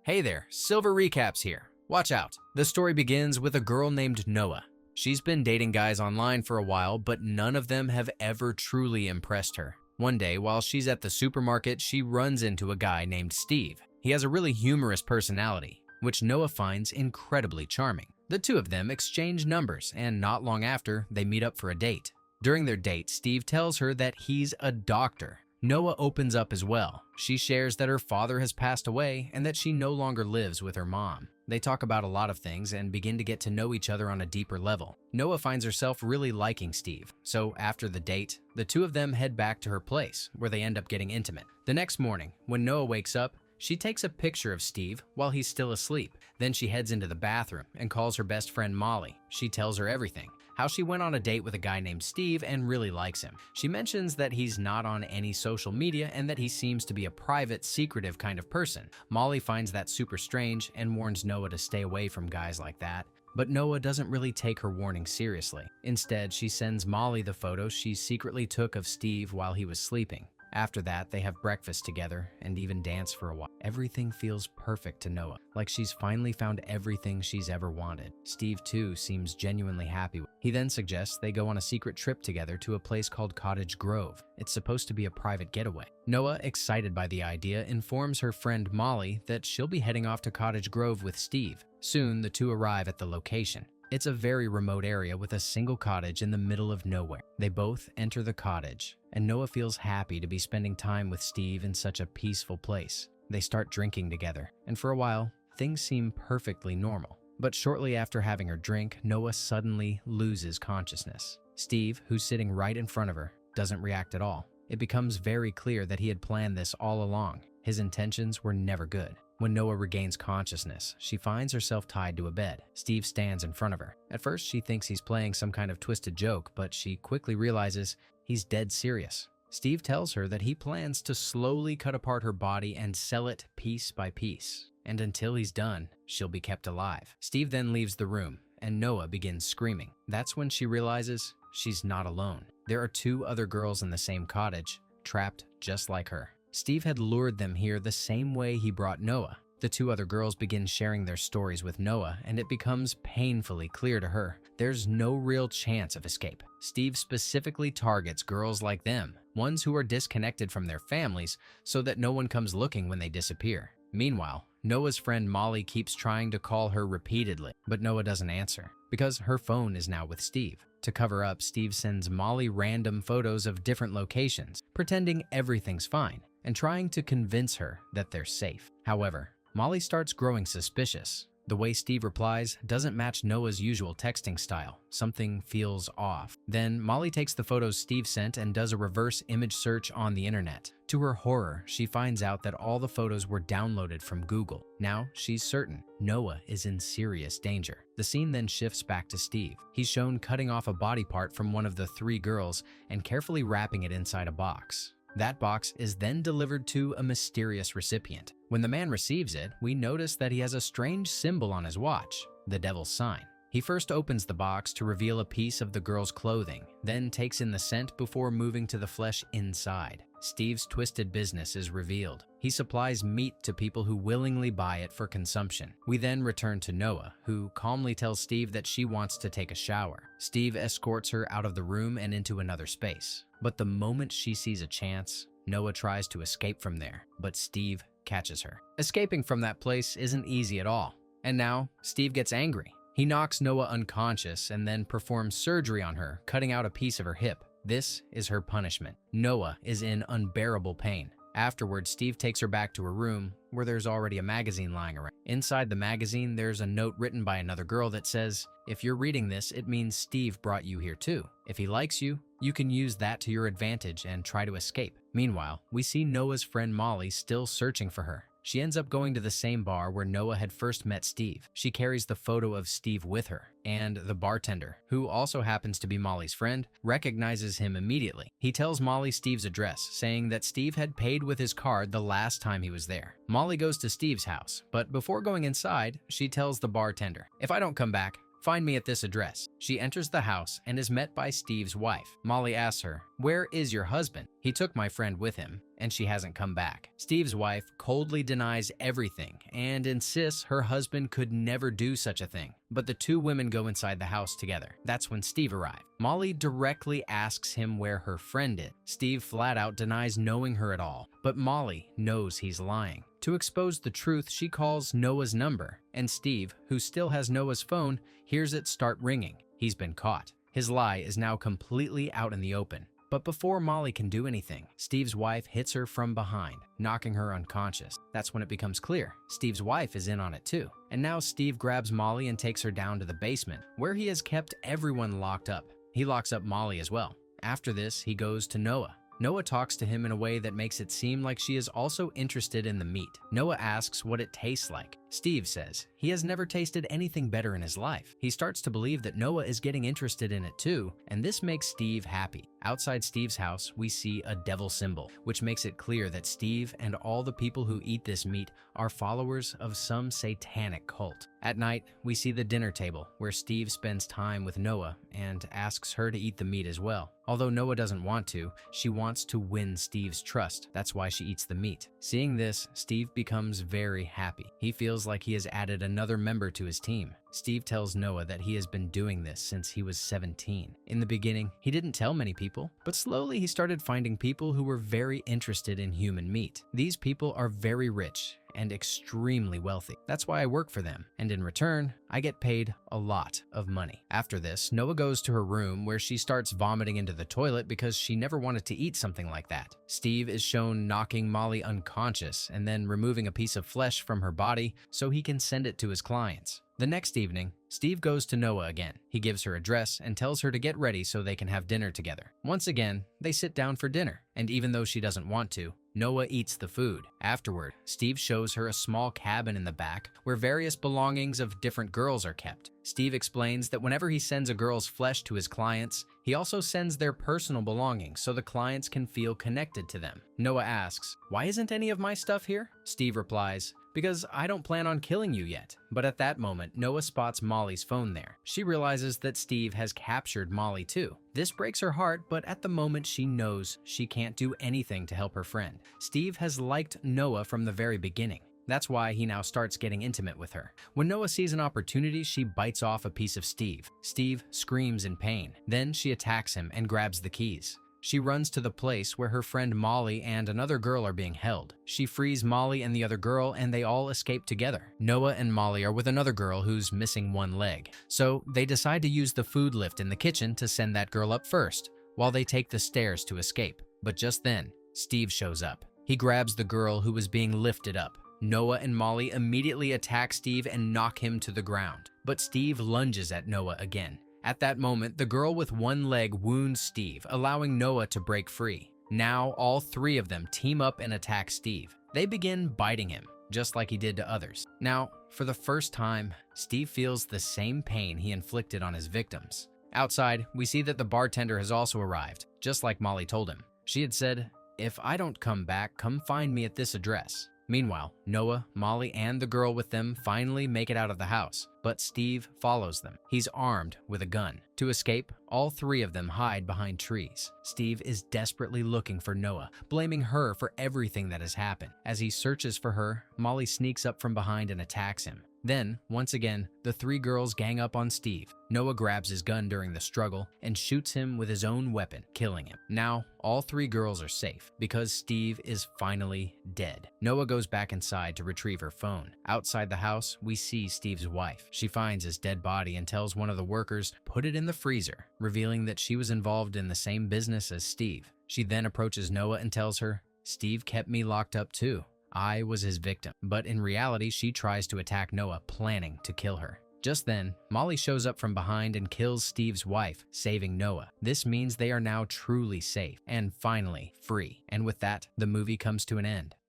Hey there, Silver Recaps here. Watch out. The story begins with a girl named Noah. She's been dating guys online for a while, but none of them have ever truly impressed her. One day, while she's at the supermarket, she runs into a guy named Steve. He has a really humorous personality, which Noah finds incredibly charming. The two of them exchange numbers, and not long after, they meet up for a date. During their date, Steve tells her that he's a doctor. Noah opens up as well. She shares that her father has passed away and that she no longer lives with her mom. They talk about a lot of things and begin to get to know each other on a deeper level. Noah finds herself really liking Steve, so after the date, the two of them head back to her place, where they end up getting intimate. The next morning, when Noah wakes up, she takes a picture of Steve while he's still asleep. Then she heads into the bathroom and calls her best friend Molly. She tells her everything. How she went on a date with a guy named Steve and really likes him. She mentions that he's not on any social media and that he seems to be a private, secretive kind of person. Molly finds that super strange and warns Noah to stay away from guys like that. But Noah doesn't really take her warning seriously. Instead, she sends Molly the photo she secretly took of Steve while he was sleeping. After that, they have breakfast together and even dance for a while. Everything feels perfect to Noah, like she's finally found everything she's ever wanted. Steve, too, seems genuinely happy. He then suggests they go on a secret trip together to a place called Cottage Grove. It's supposed to be a private getaway. Noah, excited by the idea, informs her friend Molly that she'll be heading off to Cottage Grove with Steve. Soon, the two arrive at the location. It's a very remote area with a single cottage in the middle of nowhere. They both enter the cottage, and Noah feels happy to be spending time with Steve in such a peaceful place. They start drinking together, and for a while, things seem perfectly normal. But shortly after having her drink, Noah suddenly loses consciousness. Steve, who's sitting right in front of her, doesn't react at all. It becomes very clear that he had planned this all along. His intentions were never good. When Noah regains consciousness, she finds herself tied to a bed. Steve stands in front of her. At first, she thinks he's playing some kind of twisted joke, but she quickly realizes he's dead serious. Steve tells her that he plans to slowly cut apart her body and sell it piece by piece. And until he's done, she'll be kept alive. Steve then leaves the room, and Noah begins screaming. That's when she realizes she's not alone. There are two other girls in the same cottage, trapped just like her. Steve had lured them here the same way he brought Noah. The two other girls begin sharing their stories with Noah, and it becomes painfully clear to her there's no real chance of escape. Steve specifically targets girls like them, ones who are disconnected from their families, so that no one comes looking when they disappear. Meanwhile, Noah's friend Molly keeps trying to call her repeatedly, but Noah doesn't answer, because her phone is now with Steve. To cover up, Steve sends Molly random photos of different locations, pretending everything's fine, and trying to convince her that they're safe. However, Molly starts growing suspicious. The way Steve replies doesn't match Noah's usual texting style. Something feels off. Then Molly takes the photos Steve sent and does a reverse image search on the internet. To her horror, she finds out that all the photos were downloaded from Google. Now, she's certain Noah is in serious danger. The scene then shifts back to Steve. He's shown cutting off a body part from one of the three girls and carefully wrapping it inside a box. That box is then delivered to a mysterious recipient. When the man receives it, we notice that he has a strange symbol on his watch, the devil's sign. He first opens the box to reveal a piece of the girl's clothing, then takes in the scent before moving to the flesh inside. Steve's twisted business is revealed. He supplies meat to people who willingly buy it for consumption. We then return to Noah, who calmly tells Steve that she wants to take a shower. Steve escorts her out of the room and into another space. But the moment she sees a chance, Noah tries to escape from there, but Steve catches her. Escaping from that place isn't easy at all. And now, Steve gets angry. He knocks Noah unconscious and then performs surgery on her, cutting out a piece of her hip. This is her punishment. Noah is in unbearable pain. Afterwards, Steve takes her back to her room, where there's already a magazine lying around. Inside the magazine, there's a note written by another girl that says, "If you're reading this, it means Steve brought you here too. If he likes you, you can use that to your advantage and try to escape." Meanwhile, we see Noah's friend Molly still searching for her. She ends up going to the same bar where Noah had first met Steve. She carries the photo of Steve with her, and the bartender, who also happens to be Molly's friend, recognizes him immediately. He tells Molly Steve's address, saying that Steve had paid with his card the last time he was there. Molly goes to Steve's house, but before going inside, she tells the bartender, "If I don't come back, find me at this address." She enters the house and is met by Steve's wife. Molly asks her, "Where is your husband?" "He took my friend with him. and she hasn't come back. Steve's wife coldly denies everything and insists her husband could never do such a thing. But the two women go inside the house together. That's when Steve arrives. Molly directly asks him where her friend is. Steve flat out denies knowing her at all, but Molly knows he's lying. To expose the truth, she calls Noah's number, and Steve, who still has Noah's phone, hears it start ringing. He's been caught. His lie is now completely out in the open. But before Molly can do anything, Steve's wife hits her from behind, knocking her unconscious. That's when it becomes clear Steve's wife is in on it too. And now Steve grabs Molly and takes her down to the basement, where he has kept everyone locked up. He locks up Molly as well. After this, he goes to Noah. Noah talks to him in a way that makes it seem like she is also interested in the meat. Noah asks what it tastes like. Steve says he has never tasted anything better in his life. He starts to believe that Noah is getting interested in it too, and this makes Steve happy. Outside Steve's house, we see a devil symbol, which makes it clear that Steve and all the people who eat this meat are followers of some satanic cult. At night, we see the dinner table, where Steve spends time with Noah and asks her to eat the meat as well. Although Noah doesn't want to, she wants to win Steve's trust. That's why she eats the meat. Seeing this, Steve becomes very happy. He feels like he has added another member to his team. Steve tells Noah that he has been doing this since he was 17. In the beginning, he didn't tell many people, but slowly he started finding people who were very interested in human meat. These people are very rich and extremely wealthy. That's why I work for them, and in return, I get paid a lot of money. After this, Noah goes to her room where she starts vomiting into the toilet because she never wanted to eat something like that. Steve is shown knocking Molly unconscious and then removing a piece of flesh from her body so he can send it to his clients. The next evening, Steve goes to Noah again. He gives her a dress and tells her to get ready so they can have dinner together. Once again, they sit down for dinner, and even though she doesn't want to, Noah eats the food. Afterward, Steve shows her a small cabin in the back where various belongings of different girls are kept. Steve explains that whenever he sends a girl's flesh to his clients, he also sends their personal belongings so the clients can feel connected to them. Noah asks, "Why isn't any of my stuff here?" Steve replies, "Because I don't plan on killing you yet." But at that moment, Noah spots Molly's phone there. She realizes that Steve has captured Molly too. This breaks her heart, but at the moment she knows she can't do anything to help her friend. Steve has liked Noah from the very beginning. That's why he now starts getting intimate with her. When Noah sees an opportunity, she bites off a piece of Steve. Steve screams in pain. Then she attacks him and grabs the keys. She runs to the place where her friend Molly and another girl are being held. She frees Molly and the other girl, and they all escape together. Noah and Molly are with another girl who's missing one leg. So they decide to use the food lift in the kitchen to send that girl up first, while they take the stairs to escape. But just then, Steve shows up. He grabs the girl who was being lifted up. Noah and Molly immediately attack Steve and knock him to the ground. But Steve lunges at Noah again. At that moment, the girl with one leg wounds Steve, allowing Noah to break free. Now, all three of them team up and attack Steve. They begin biting him, just like he did to others. Now, for the first time, Steve feels the same pain he inflicted on his victims. Outside, we see that the bartender has also arrived, just like Molly told him. She had said, "If I don't come back, come find me at this address." Meanwhile, Noah, Molly, and the girl with them finally make it out of the house, but Steve follows them. He's armed with a gun. To escape, all three of them hide behind trees. Steve is desperately looking for Noah, blaming her for everything that has happened. As he searches for her, Molly sneaks up from behind and attacks him. Then, once again, the three girls gang up on Steve. Noah grabs his gun during the struggle and shoots him with his own weapon, killing him. Now, all three girls are safe because Steve is finally dead. Noah goes back inside to retrieve her phone. Outside the house, we see Steve's wife. She finds his dead body and tells one of the workers, "Put it in the freezer," revealing that she was involved in the same business as Steve. She then approaches Noah and tells her, "Steve kept me locked up too. I was his victim." But in reality, she tries to attack Noah, planning to kill her. Just then, Molly shows up from behind and kills Steve's wife, saving Noah. This means they are now truly safe and finally free. And with that, the movie comes to an end.